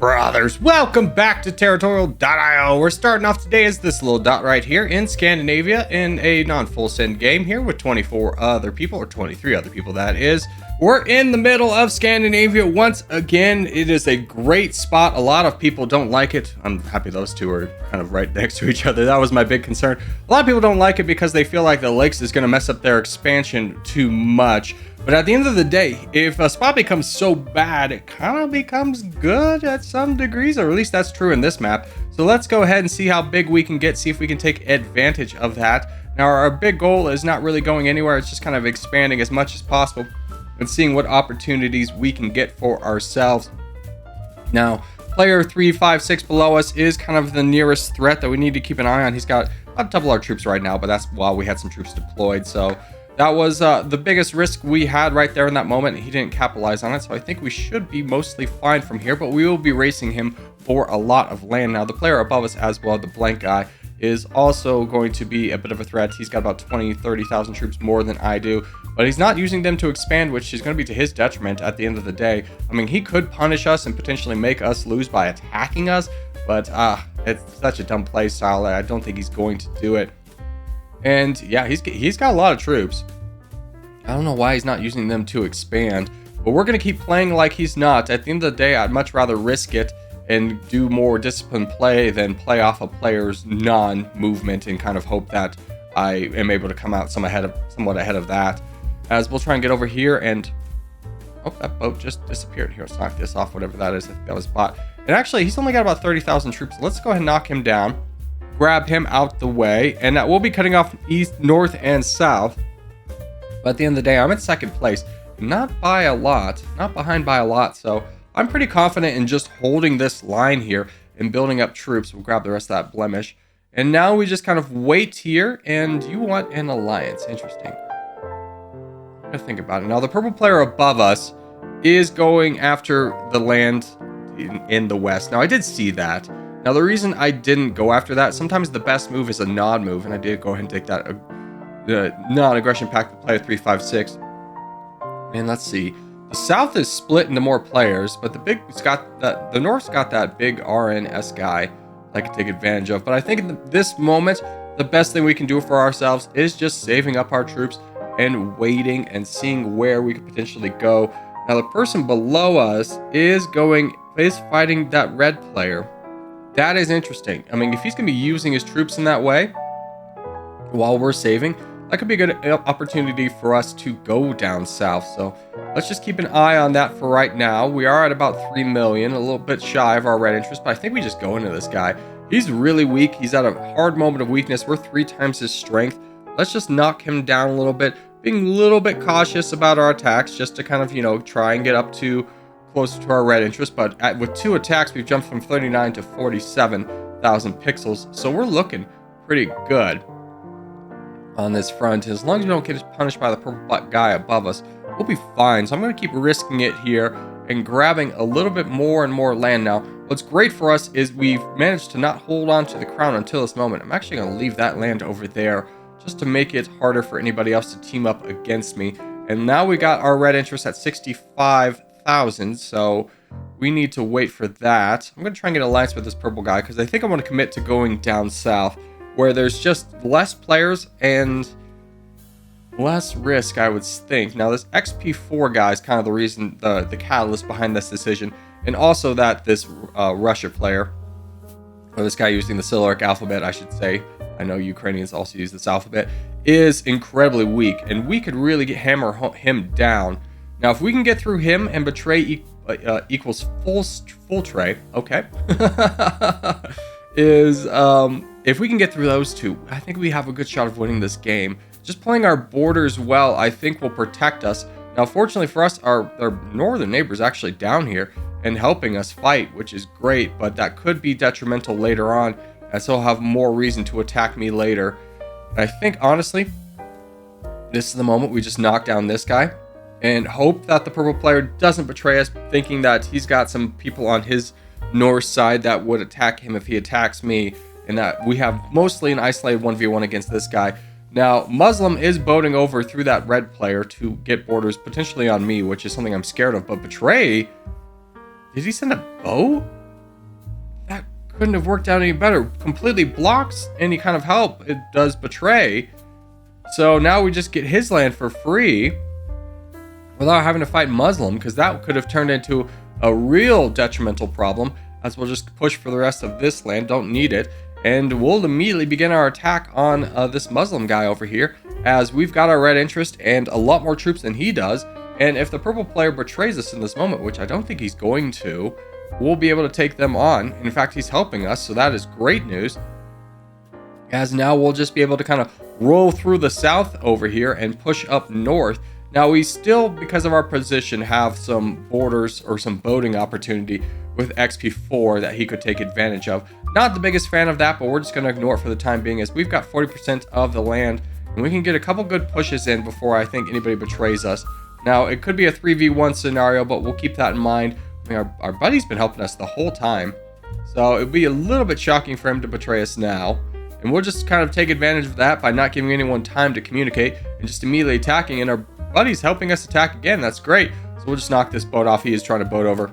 Brothers, welcome back to Territorial IO. We're starting off today as this little dot right here in Scandinavia in a non-full send game here with 24 other people, or 23 other people that is. We're in the middle of Scandinavia once again. It is a great spot. A lot of people don't like it. I'm happy those two are kind of right next to each other. That was my big concern. A lot of people don't like it because they feel like the lakes is going to mess up their expansion too much. But at the end of the day, if a spot becomes so bad, it kind of becomes good at some degrees, or at least that's true in this map. So let's go ahead and see how big we can get, see if we can take advantage of that. Now, our big goal is not really going anywhere. It's just kind of expanding as much as possible and seeing what opportunities we can get for ourselves. Now, player 356 below us is kind of the nearest threat that we need to keep an eye on. He's got about double our troops right now, but that's while we had some troops deployed. So that was the biggest risk we had right there in that moment. He didn't capitalize on it, so I think we should be mostly fine from here, but we will be racing him for a lot of land. Now, the player above us as well, the blank guy, is also going to be a bit of a threat. He's got about 30,000 troops more than I do, but he's not using them to expand, which is going to be to his detriment at the end of the day. I mean, he could punish us and potentially make us lose by attacking us, but it's such a dumb play style that I don't think he's going to do it. And yeah, he's got a lot of troops. I don't know why he's not using them to expand, but we're going to keep playing like he's not. At the end of the day, I'd much rather risk it and do more disciplined play than play off a player's non-movement and kind of hope that I am able to come out somewhat ahead of that. As we'll try and get over here and... oh, that boat just disappeared. Here, let's knock this off, whatever that is. I think that was bot. And actually, he's only got about 30,000 troops. Let's go ahead and knock him down. Grab him out the way, and we'll be cutting off east, north, and south. But at the end of the day, I'm in second place, not by a lot, not behind by a lot. So I'm pretty confident in just holding this line here and building up troops. We'll grab the rest of that blemish, and now we just kind of wait here. And you want an alliance? Interesting. I'm gonna think about it. Now, the purple player above us is going after the land in the west. Now, I did see that. Now, the reason I didn't go after that, sometimes the best move is a nod move, and I did go ahead and take that the non-aggression pact to player 356. And let's see, the south is split into more players, but the north's got that big RNS guy I could take advantage of. But I think in this moment, the best thing we can do for ourselves is just saving up our troops and waiting and seeing where we could potentially go. Now, the person below us is fighting that red player. That is interesting. I mean, if he's going to be using his troops in that way while we're saving, that could be a good opportunity for us to go down south. So let's just keep an eye on that for right now. We are at about 3 million, a little bit shy of our red interest, but I think we just go into this guy. He's really weak. He's at a hard moment of weakness. We're 3 times his strength. Let's just knock him down a little bit, being a little bit cautious about our attacks just to kind of, try and get up to closer to our red interest. But with 2 attacks, we've jumped from 39 to 47,000 pixels. So we're looking pretty good on this front. As long as we don't get punished by the purple guy above us, we'll be fine. So I'm going to keep risking it here and grabbing a little bit more and more land now. What's great for us is we've managed to not hold on to the crown until this moment. I'm actually going to leave that land over there just to make it harder for anybody else to team up against me. And now we got our red interest at 65,000, so we need to wait for that. I'm going to try and get an alliance with this purple guy because I think I want to commit to going down south, where there's just less players and less risk, I would think. Now, this XP4 guy is kind of the reason, the catalyst behind this decision, and also that this Russia player, or this guy using the Cyrillic alphabet, I should say, I know Ukrainians also use this alphabet, is incredibly weak, and we could really hammer him down. Now, if we can get through him and betray equals full tray, okay, if we can get through those two, I think we have a good shot of winning this game. Just playing our borders well, I think, will protect us. Now, fortunately for us, our northern neighbor's actually down here and helping us fight, which is great, but that could be detrimental later on, as he'll have more reason to attack me later. I think, honestly, this is the moment we just knock down this guy and hope that the purple player doesn't betray us, thinking that he's got some people on his north side that would attack him if he attacks me, and that we have mostly an isolated 1v1 against this guy. Now, Muslim is boating over through that red player to get borders potentially on me, which is something I'm scared of, but betray? Did he send a boat? couldn't have worked out any better. Completely blocks any kind of help it does betray. So now we just get his land for free without having to fight Muslim, because that could have turned into a real detrimental problem, as we'll just push for the rest of this land, don't need it, and we'll immediately begin our attack on this Muslim guy over here, as we've got our red interest and a lot more troops than he does. And if the purple player betrays us in this moment, which I don't think he's going to, we'll be able to take them on. In fact, he's helping us, so that is great news, as now we'll just be able to kind of roll through the south over here and push up north. Now we still, because of our position, have some borders or some boating opportunity with XP4 that he could take advantage of. Not the biggest fan of that, but we're just going to ignore it for the time being, as we've got 40% of the land and we can get a couple good pushes in before I think anybody betrays us. Now it could be a 3v1 scenario, but we'll keep that in mind. I mean, our buddy's been helping us the whole time, so it'd be a little bit shocking for him to betray us now. And we'll just kind of take advantage of that by not giving anyone time to communicate and just immediately attacking. And our buddy's helping us attack again. That's great. So we'll just knock this boat off. He is trying to boat over.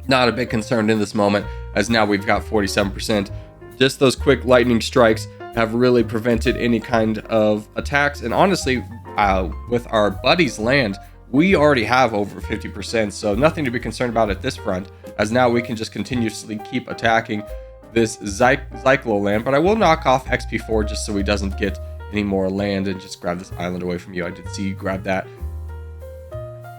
Not a big concern in this moment, as now we've got 47%. Just those quick lightning strikes have really prevented any kind of attacks. And honestly, with our buddy's land, we already have over 50%. So nothing to be concerned about at this front, as now we can just continuously keep attacking this Zyklon land. But I will knock off XP4 just so he doesn't get any more land and just grab this island away from you. I did see you grab that.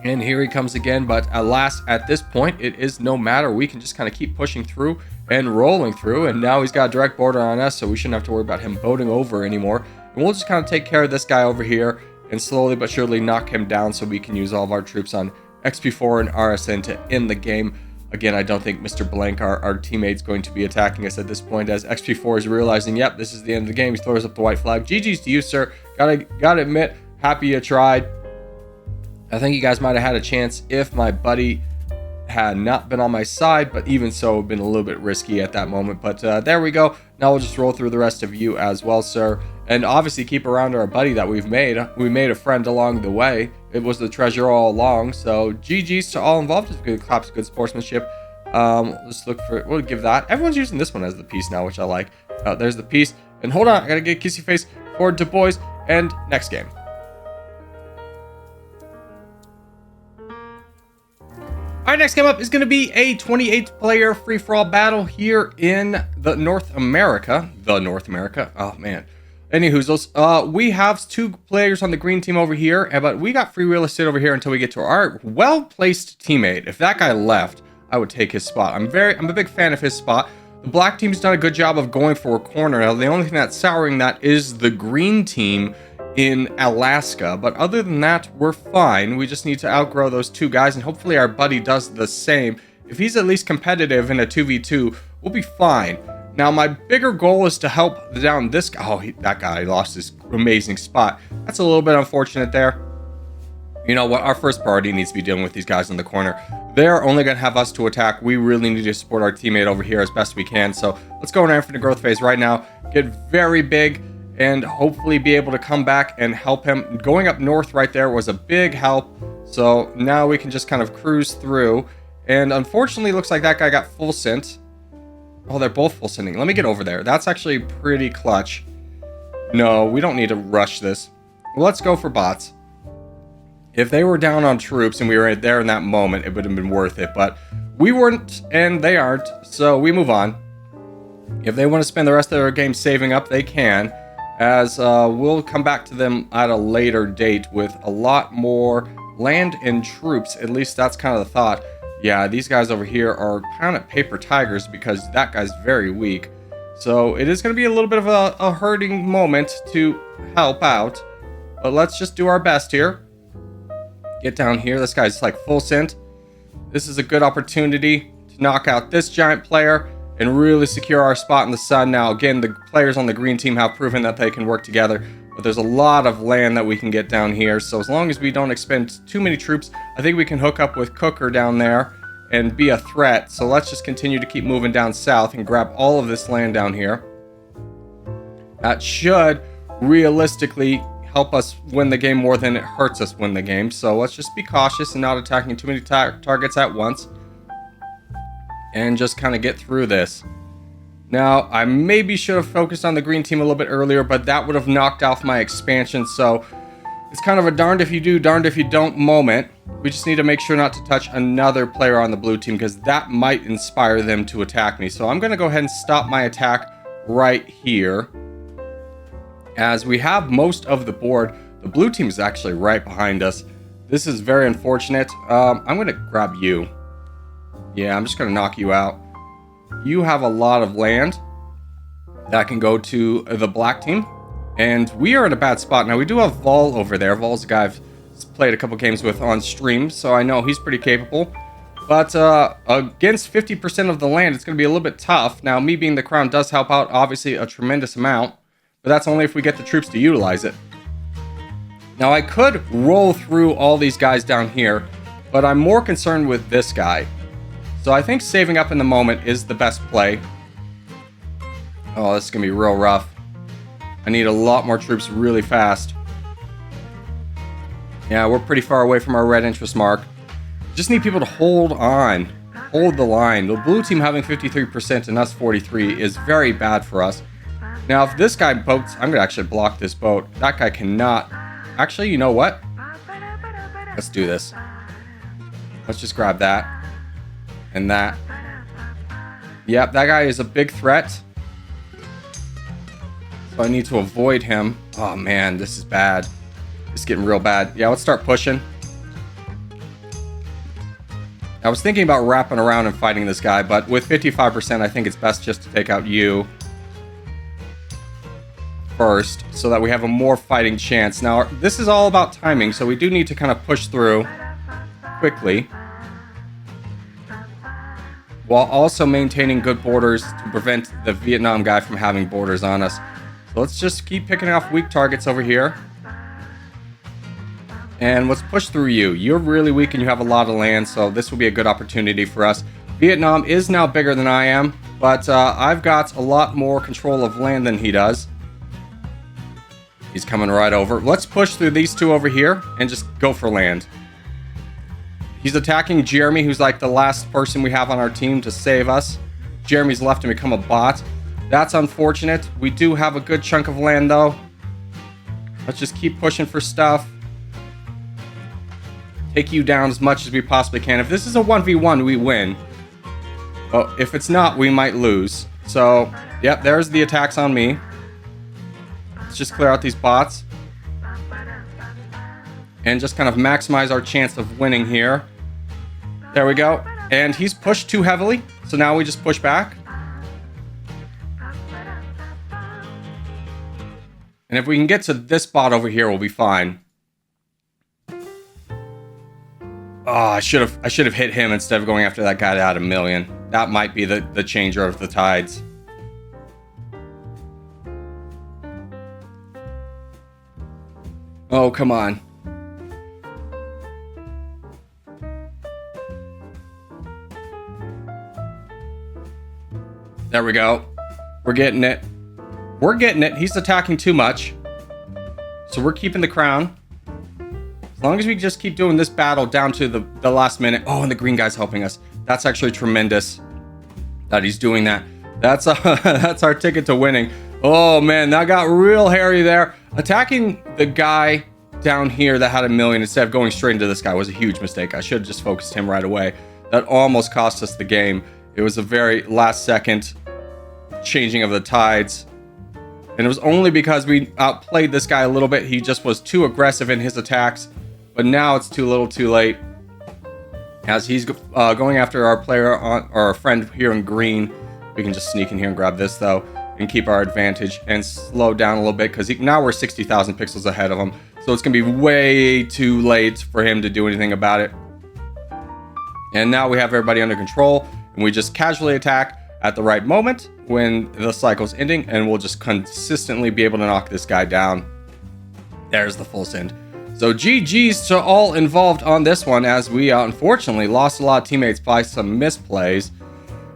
And here he comes again, but alas, at this point, it is no matter. We can just kind of keep pushing through and rolling through, and now he's got a direct border on us, so we shouldn't have to worry about him boating over anymore. And we'll just kind of take care of this guy over here and slowly but surely knock him down so we can use all of our troops on XP4 and RSN to end the game. Again, I don't think Mr. Blank, our teammate's going to be attacking us at this point, as XP4 is realizing, yep, this is the end of the game. He throws up the white flag. GG's to you, sir. Gotta admit, happy you tried. I think you guys might have had a chance if my buddy had not been on my side, but even so, it would have been a little bit risky at that moment. But there we go. Now we'll just roll through the rest of you as well, sir. And obviously keep around our buddy that we've made. We made a friend along the way. It was the treasure all along. So GG's to all involved. It's good claps, good sportsmanship. Let's look for it. We'll give that. Everyone's using this one as the piece now, which I like. There's the piece. And hold on, I gotta get kissy face for Du Bois. And next game. All right, next game up is going to be a 28-player free-for-all battle here in the North America. Oh, man. Anywho, we have 2 players on the green team over here, but we got free real estate over here until we get to our well-placed teammate. If that guy left, I would take his spot. I'm a big fan of his spot. The black team's done a good job of going for a corner. Now, the only thing that's souring that is the green team in Alaska, but other than that, we're fine. We just need to outgrow those 2 guys, and hopefully our buddy does the same. If he's at least competitive in a 2v2, we'll be fine. Now, my bigger goal is to help down this guy. Oh, that guy lost his amazing spot. That's a little bit unfortunate there. You know what? Our first priority needs to be dealing with these guys in the corner. They're only going to have us to attack. We really need to support our teammate over here as best we can. So let's go in our infinite growth phase right now. Get very big and hopefully be able to come back and help him. Going up north right there was a big help. So now we can just kind of cruise through. And unfortunately, it looks like that guy got full sent. Oh, they're both full sending. Let me get over there. That's actually pretty clutch. No, we don't need to rush this. Well, let's go for bots. If they were down on troops and we were there in that moment, it would have been worth it. But we weren't and they aren't. So we move on. If they want to spend the rest of their game saving up, they can. As we'll come back to them at a later date with a lot more land and troops. At least that's kind of the thought. Yeah, these guys over here are kind of paper tigers because that guy's very weak. So it is going to be a little bit of a hurting moment to help out. But let's just do our best here. Get down here. This guy's like full sent. This is a good opportunity to knock out this giant player and really secure our spot in the sun. Now, again, the players on the green team have proven that they can work together, but there's a lot of land that we can get down here. So as long as we don't expend too many troops, I think we can hook up with Cooker down there and be a threat. So let's just continue to keep moving down south and grab all of this land down here. That should realistically help us win the game more than it hurts us win the game. So let's just be cautious and not attacking too many targets at once. And just kind of get through this. Now, I maybe should have focused on the green team a little bit earlier, but that would have knocked off my expansion, so it's kind of a darned if you do, darned if you don't moment. We just need to make sure not to touch another player on the blue team, because that might inspire them to attack me. So I'm going to go ahead and stop my attack right here. As we have most of the board, the blue team is actually right behind us. This is very unfortunate. I'm going to grab you. Yeah, I'm just going to knock you out. You have a lot of land that can go to the black team. And we are in a bad spot. Now, we do have Vol over there. Vol's a guy I've played a couple games with on stream, so I know he's pretty capable. But against 50% of the land, it's going to be a little bit tough. Now, me being the crown does help out, obviously, a tremendous amount. But that's only if we get the troops to utilize it. Now, I could roll through all these guys down here, but I'm more concerned with this guy. So I think saving up in the moment is the best play. Oh, this is going to be real rough. I need a lot more troops really fast. Yeah, we're pretty far away from our red interest mark. Just need people to hold on. Hold the line. The blue team having 53% and us 43 is very bad for us. Now, if this guy boats, I'm going to actually block this boat. That guy cannot. Actually, you know what? Let's do this. Let's just grab that. And that. Yep, that guy is a big threat. So I need to avoid him. Oh man, this is bad. It's getting real bad. Yeah, let's start pushing. I was thinking about wrapping around and fighting this guy, but with 55%, I think it's best just to take out you first, so that we have a more fighting chance. Now, this is all about timing, so we do need to kind of push through quickly, while also maintaining good borders to prevent the Vietnam guy from having borders on us. So let's just keep picking off weak targets over here. And let's push through you. You're really weak and you have a lot of land, so this will be a good opportunity for us. Vietnam is now bigger than I am, but I've got a lot more control of land than he does. He's coming right over. Let's push through these two over here and just go for land. He's attacking Jeremy, who's like the last person we have on our team to save us. Jeremy's left and become a bot. That's unfortunate. We do have a good chunk of land, though. Let's just keep pushing for stuff. Take you down as much as we possibly can. If this is a 1v1, we win. Oh, if it's not, we might lose. So, yep, there's the attacks on me. Let's just clear out these bots. And just kind of maximize our chance of winning here. There we go. And he's pushed too heavily, so now we just push back. And if we can get to this bot over here, we'll be fine. Oh, I should have hit him instead of going after that guy that had 1 million. That might be the changer of the tides. Oh, come on. There we go. We're getting it. We're getting it. He's attacking too much. So we're keeping the crown. As long as we just keep doing this battle down to the last minute. Oh, and the green guy's helping us. That's actually tremendous that he's doing that. That's that's our ticket to winning. Oh, man, that got real hairy there. Attacking the guy down here that had 1 million instead of going straight into this guy was a huge mistake. I should have just focused him right away. That almost cost us the game. It was a very last second changing of the tides. And it was only because we outplayed this guy a little bit. He just was too aggressive in his attacks. But now it's too little too late. As he's going after our player, or our friend here in green. We can just sneak in here and grab this though. And keep our advantage and slow down a little bit. Because now we're 60,000 pixels ahead of him. So it's going to be way too late for him to do anything about it. And now we have everybody under control. And we just casually attack at the right moment when the cycle's ending, and we'll just consistently be able to knock this guy down. There's the full send. So GG's to all involved on this one, as we unfortunately lost a lot of teammates by some misplays.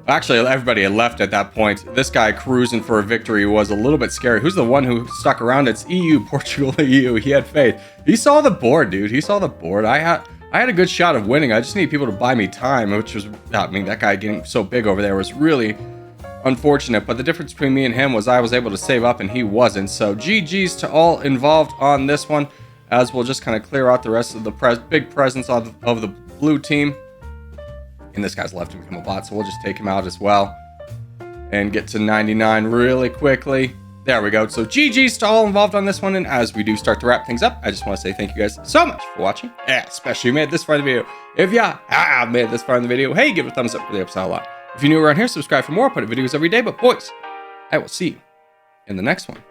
Actually, everybody had left at that point. This guy cruising for a victory was a little bit scary. Who's the one who stuck around? It's EU, Portugal EU. He had faith. He saw the board, dude. He saw the board. I had a good shot of winning. I just need people to buy me time, which was, I mean, that guy getting so big over there was really unfortunate, but the difference between me and him was I was able to save up and he wasn't. So GG's to all involved on this one, as we'll just kind of clear out the rest of the big presence of the blue team. And this guy's left to become a bot, so we'll just take him out as well and get to 99 really quickly. There we go. So GG's to all involved on this one, and as we do start to wrap things up, I just want to say thank you guys so much for watching, especially if you made it this far in the video. If you have made it this far in the video, hey, give it a thumbs up, really helps out a lot. If you're new around here, subscribe for more. I put videos every day, but boys, I will see you in the next one.